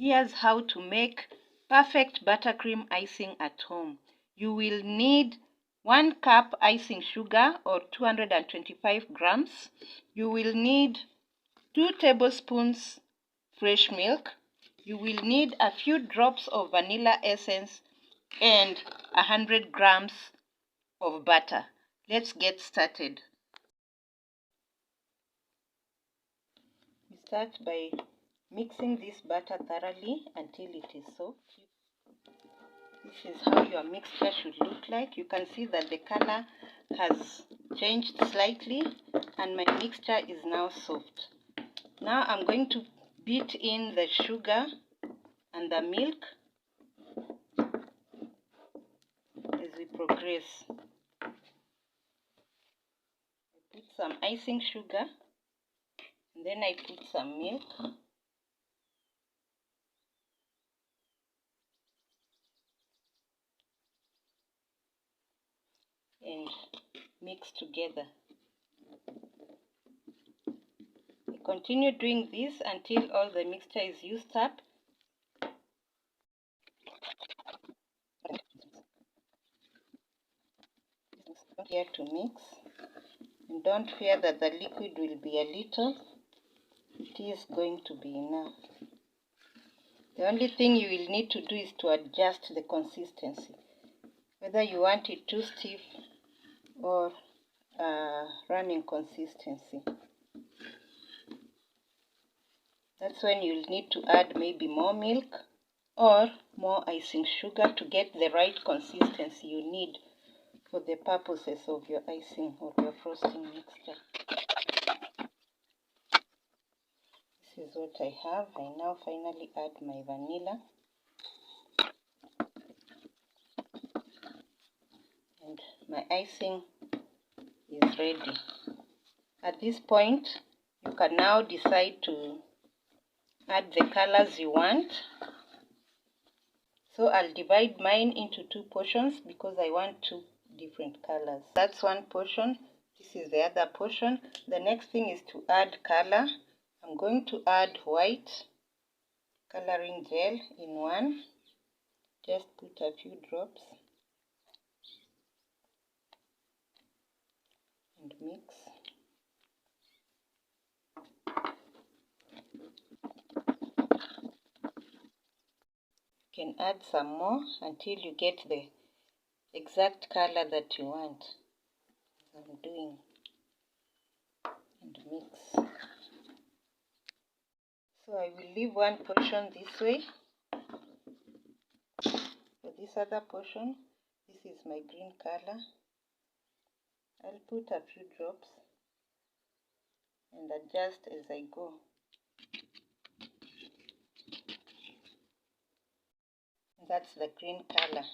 Here's how to make perfect buttercream icing at home. You will need 1 cup icing sugar or 225 grams. You will need 2 tablespoons fresh milk. You will need a few drops of vanilla essence and 100 grams of butter. Let's get started. We start by mixing this butter thoroughly until it is soft. This is how your mixture should look like. You can see that the color has changed slightly and my mixture is now soft. Now I'm going to beat in the sugar and the milk as we progress. I put some icing sugar and then I put some milk. And mix together. I continue doing this until all the mixture is used up. Here to mix, and don't fear that the liquid will be a little. It is going to be enough. The only thing you will need to do is to adjust the consistency, whether you want it too stiff or running consistency. That's when you'll need to add maybe more milk or more icing sugar to get the right consistency you need for the purposes of your icing or your frosting mixture. This is what I have. I now finally add my vanilla. And my icing is ready. At this point, you can now decide to add the colors you want. So I'll divide mine into 2 portions because I want 2 different colors. That's one portion. This is the other portion. The next thing is to add color. I'm going to add white coloring gel in one. Just put a few drops and mix. You can add some more until you get the exact color that you want. As I'm doing, and mix. So I will leave one portion this way. For this other portion, this is my green color. I'll put a few drops and adjust as I go. That's the green color.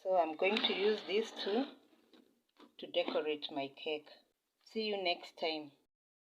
So I'm going to use these two to decorate my cake. See you next time.